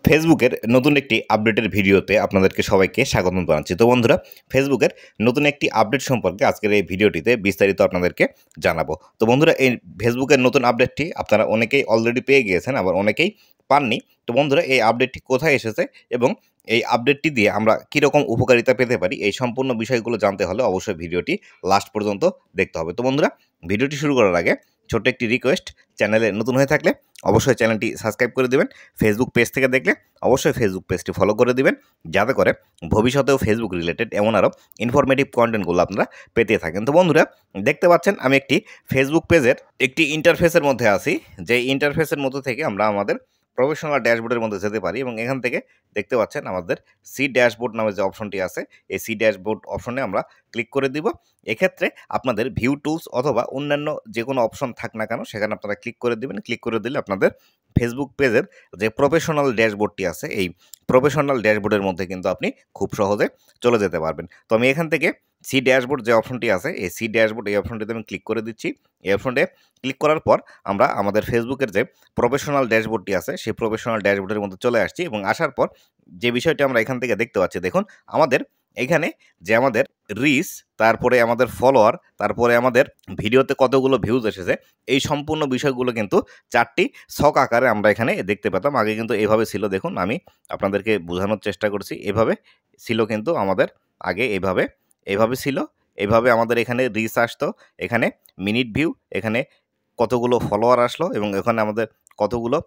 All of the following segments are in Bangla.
ফেসবুকের নতুন একটি আপডেটের ভিডিওতে আপনাদেরকে সবাইকে স্বাগতম জানাচ্ছি। তো বন্ধুরা, ফেসবুকের নতুন একটি আপডেট সম্পর্কে আজকের এই ভিডিওটিতে বিস্তারিত আপনাদেরকে জানাবো। তো বন্ধুরা, এই ফেসবুকের নতুন আপডেটটি আপনারা অনেকেই অলরেডি পেয়ে গিয়েছেন, আবার অনেকেই পাননি। তো বন্ধুরা, এই আপডেটটি কোথায় এসেছে এবং এই আপডেটটি দিয়ে আমরা কীরকম উপকারিতা পেতে পারি, এই সম্পূর্ণ বিষয়গুলো জানতে হলে অবশ্যই ভিডিওটি লাস্ট পর্যন্ত দেখতে হবে। তো বন্ধুরা, ভিডিওটি শুরু করার আগে ছোট্ট একটি রিকোয়েস্ট, চ্যানেলে নতুন হয়ে থাকলে অবশ্যই চ্যানেলটি সাবস্ক্রাইব করে দেবেন। ফেসবুক পেজ থেকে দেখলে অবশ্যই ফেসবুক পেজটি ফলো করে দিবেন, যাতে করে ভবিষ্যতেও ফেসবুক রিলেটেড এমন আরও ইনফরমেটিভ কন্টেন্টগুলো আপনারা পেতে থাকেন। তো বন্ধুরা, দেখতে পাচ্ছেন আমি একটি ফেসবুক পেজের একটি ইন্টারফেসের মধ্যে আছি। যে ইন্টারফেসের মধ্যে থেকে আমরা আমাদের প্রফেশনাল ড্যাশবোর্ডের মধ্যে যেতে পারি এবং এখান থেকে দেখতে পাচ্ছেন আমাদের সি ড্যাশবোর্ড নামে যে অপশনটি আছে, এই সি ড্যাশবোর্ড অপশনে আমরা ক্লিক করে দিব। এক্ষেত্রে আপনাদের ভিউ টুলস অথবা অন্যান্য যে কোনো অপশন থাক না কেন, সেখানে আপনারা ক্লিক করে দেবেন। ক্লিক করে দিলে আপনাদের ফেসবুক পেজের যে প্রফেশনাল ড্যাশবোর্ডটি আছে, এই প্রফেশনাল ড্যাশবোর্ডের মধ্যে কিন্তু আপনি খুব সহজে চলে যেতে পারবেন। তো আমি এখান থেকে সি ড্যাশবোর্ড যে অপশনটি আছে, এই সি ড্যাশবোর্ড এই অপশনটিতে আমি ক্লিক করে দিচ্ছি। এই অপশনটে ক্লিক করার পর আমরা আমাদের ফেসবুকের যে প্রফেশনাল ড্যাশবোর্ডটি আছে, সেই প্রফেশনাল ড্যাশবোর্ডের মধ্যে চলে আসছি এবং আসার পর যে বিষয়টি আমরা এখান থেকে দেখতে পাচ্ছি, দেখুন আমাদের এখানে যে আমাদের রিচ, তারপরে আমাদের ফলোয়ার, তারপরে আমাদের ভিডিওতে কতগুলো ভিউজ এসেছে, এই সম্পূর্ণ বিষয়গুলো কিন্তু চারটি ছক আকারে আমরা এখানে দেখতে পেতাম। আগে কিন্তু এভাবে ছিল, দেখুন আমি আপনাদেরকে বোঝানোর চেষ্টা করছি। এভাবে ছিল কিন্তু আমাদের আগে, এভাবে ছিল। এভাবে আমাদের এখানে রিচ আসতো, এখানে মিনিট ভিউ, এখানে কতগুলো ফলোয়ার আসলো এবং এখানে আমাদের কতগুলো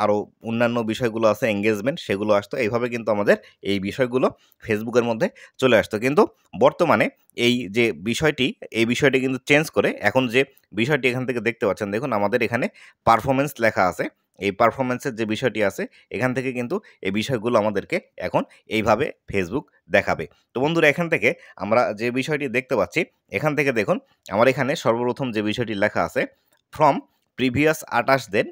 আরও অন্যান্য বিষয়গুলো আছে, এঙ্গেজমেন্ট, সেগুলো আসতো। এইভাবে কিন্তু আমাদের এই বিষয়গুলো ফেসবুকের মধ্যে চলে আসতো। কিন্তু বর্তমানে এই যে বিষয়টি, এই বিষয়টি কিন্তু চেঞ্জ করে এখন যে বিষয়টি এখান থেকে দেখতে পাচ্ছেন, দেখুন আমাদের এখানে পারফরমেন্স লেখা আছে। এই পারফরমেন্সের যে বিষয়টি আছে, এখান থেকে কিন্তু এই বিষয়গুলো আমাদেরকে এখন এইভাবে ফেসবুক দেখাবে। তো বন্ধুরা, এখান থেকে আমরা যে বিষয়টি দেখতে পাচ্ছি, এখান থেকে দেখুন আমার এখানে সর্বপ্রথম যে বিষয়টি লেখা আছে, ফ্রম প্রিভিয়াস 28 দিন,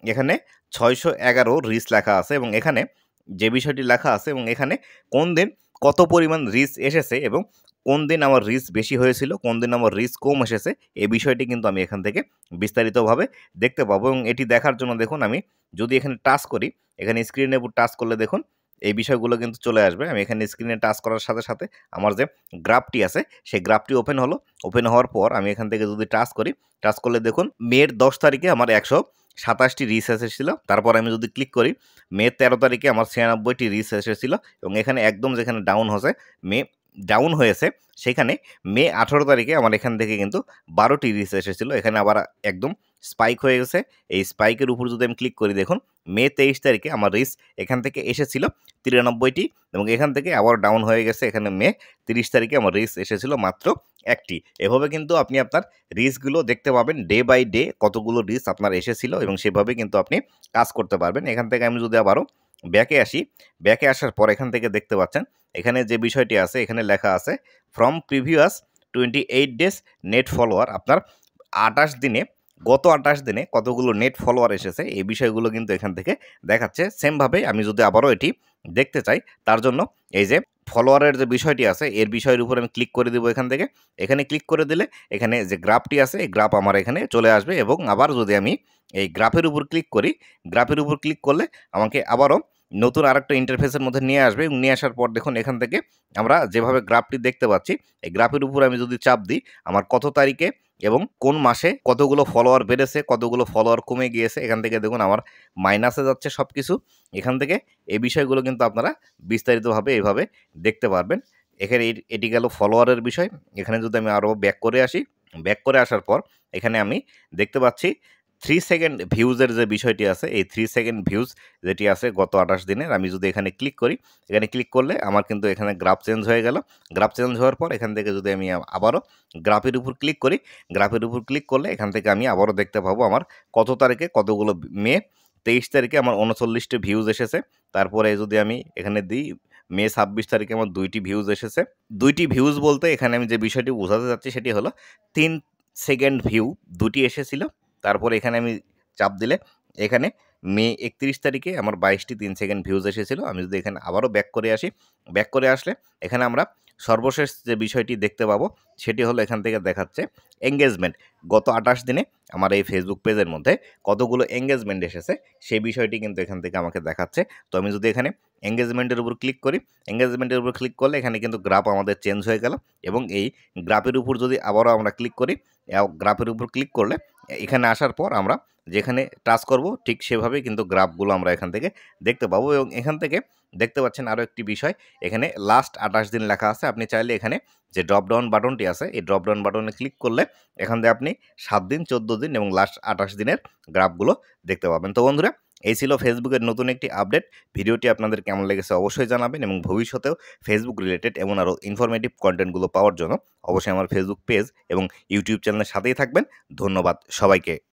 এখানে 611 রিচ লেখা আছে এবং এখানে যে বিষয়টি লেখা আছে এবং এখানে কোন দিন কত পরিমাণ রিচ এসেছে এবং কোন দিন আমার রিচ বেশি হয়েছিল, কোন দিন আমার রিচ কম এসেছে, এই বিষয়টি কিন্তু আমি এখান থেকে বিস্তারিতভাবে দেখতে পাবো। এবং এটি দেখার জন্য দেখুন আমি যদি এখানে টাচ করি, এখানে স্ক্রিনের উপর টাচ করলে দেখুন এই বিষয়গুলো কিন্তু চলে আসবে। আমি এখানে স্ক্রিনে টাচ করার সাথে সাথে আমার যে গ্রাফটি আছে, সেই গ্রাফটি ওপেন হলো। ওপেন হওয়ার পর আমি এখান থেকে যদি টাচ করি, টাচ করলে দেখুন মের 10 তারিখে আমার 127টি রিচ এসেছিল। তারপর আমি যদি ক্লিক করি, মে 13 তারিখে আমার 96টি রিচ এসেছিল এবং এখানে একদম যেখানে ডাউন হয়েছে, সেখানে মে 18 তারিখে আমার এখান থেকে কিন্তু 12টি রিচ এসেছিল। এখানে আবার একদম স্পাইক হয়ে গেছে। এই স্পাইকের উপর যদি আমি ক্লিক করি, দেখুন মে 23 তারিখে আমার রিচ এখান থেকে এসেছিল 93টি এবং এখান থেকে আবার ডাউন হয়ে গেছে। এখানে মে 30 তারিখে আমার রিচ এসেছিল মাত্র একটি। এভাবে কিন্তু আপনি আপনার রিচগুলো দেখতে পাবেন, ডে বাই ডে কতগুলো রিচ আপনার এসেছিল এবং সেভাবে কিন্তু আপনি কাজ করতে পারবেন। এখান থেকে আমি যদি আবারও ব্যাকে আসি, ব্যাকে আসার পর এখান থেকে দেখতে পাচ্ছেন এখানে যে বিষয়টি আছে, এখানে লেখা আছে from previous 28 days net follower, আপনার 28 দিনে, গত 28 দিনে কতগুলো নেট ফলোয়ার এসেছে, এই বিষয়গুলো কিন্তু এখান থেকে দেখাচ্ছে। সেমভাবে আমি যদি আবারও এটি দেখতে চাই, তার জন্য এই যে ফলোয়ারের যে বিষয়টি আছে, এর বিষয়ের উপর আমি ক্লিক করে দেবো। এখান থেকে এখানে ক্লিক করে দিলে এখানে যে গ্রাফটি আছে, এই গ্রাফ আমার এখানে চলে আসবে এবং আবার যদি আমি এই গ্রাফের উপর ক্লিক করি, গ্রাফের উপর ক্লিক করলে আমাকে আবারও নতুন আরেকটা ইন্টারফেসের মধ্যে নিয়ে আসবে এবং নিয়ে আসার পর দেখুন এখান থেকে আমরা যেভাবে গ্রাফটি দেখতে পাচ্ছি, এই গ্রাফের উপর আমি যদি চাপ দিই, আমার কত তারিখে এবং কোন মাসে কতগুলো ফলোয়ার বেড়েছে, কতগুলো ফলোয়ার কমে গিয়েছে, এখান থেকে দেখুন আমার মাইনাসে যাচ্ছে সব কিছু। এখান থেকে এই বিষয়গুলো কিন্তু আপনারা বিস্তারিতভাবে এইভাবে দেখতে পারবেন। এখানে এটি গেল ফলোয়ারের বিষয়। এখানে যদি আমি আরও ব্যাক করে আসি, ব্যাক করে আসার পর এখানে আমি দেখতে পাচ্ছি 3 সেকেন্ড ভিউজের যে বিষয়টি আছে, এই 3 সেকেন্ড ভিউজ যেটি আছে গত 28 দিনের, আমি যদি এখানে ক্লিক করি, এখানে ক্লিক করলে আমার কিন্তু এখানে গ্রাফ চেঞ্জ হয়ে গেল। গ্রাফ চেঞ্জ হওয়ার পর এখান থেকে যদি আমি আবারও গ্রাফের উপর ক্লিক করি, গ্রাফের উপর ক্লিক করলে এখান থেকে আমি আবারও দেখতে পাবো আমার কত তারিখে কতগুলো, মে 23 তারিখে আমার 39টি ভিউজ এসেছে। তারপরে যদি আমি এখানে দিই, মে 26 তারিখে আমার 2টি ভিউজ এসেছে। 2টি ভিউজ বলতে এখানে আমি যে বিষয়টি বোঝাতে চাচ্ছি সেটি হলো 3 সেকেন্ড ভিউ 2টি এসেছিল। তারপরে এখানে আমি চাপ দিলে এখানে মে 31 তারিখে আমার 22টি 3 সেকেন্ড ভিউজ এসেছিল। আমি যদি এখানে আবারও ব্যাক করে আসি, ব্যাক করে আসলে এখানে আমরা সর্বশেষ যে বিষয়টি দেখতে পাবো সেটি হলো এখান থেকে দেখাচ্ছে এঙ্গেজমেন্ট। গত 28 দিনে আমার এই ফেসবুক পেজের মধ্যে কতগুলো এঙ্গেজমেন্ট এসেছে সেই বিষয়টি কিন্তু এখান থেকে আমাকে দেখাচ্ছে। তো আমি যদি এখানে এঙ্গেজমেন্টের উপর ক্লিক করি, এঙ্গেজমেন্টের উপর ক্লিক করলে এখানে কিন্তু গ্রাফ আমাদের চেঞ্জ হয়ে গেল এবং এই গ্রাফের উপর যদি আবারও আমরা ক্লিক করি, গ্রাফের উপর ক্লিক করলে এখানে আসার পর আমরা যেখানে টাচ করব ঠিক সেভাবেই কিন্তু গ্রাফগুলো আমরা এখান থেকে দেখতে পাবো এবং এখান থেকে দেখতে পাচ্ছেন আরও একটি বিষয়, এখানে লাস্ট 28 দিন লেখা আছে। আপনি চাইলে এখানে যে ড্রপ ডাউন বাটনটি আছে এই ড্রপ ডাউন বাটনে ক্লিক করলে এখান থেকে আপনি 7 দিন, 14 দিন এবং লাস্ট 28 দিনের গ্রাফগুলো দেখতে পাবেন। তো বন্ধুরা, এই ছিল ফেসবুকের নতুন একটি আপডেট। ভিডিওটি আপনাদের কেমন লেগেছে অবশ্যই জানাবেন এবং ভবিষ্যতেও ফেসবুক রিলেটেড এমন আরও ইনফরমেটিভ কন্টেন্টগুলো পাওয়ার জন্য অবশ্যই আমার ফেসবুক পেজ এবং ইউটিউব চ্যানেলের সাথেই থাকবেন। ধন্যবাদ সবাইকে।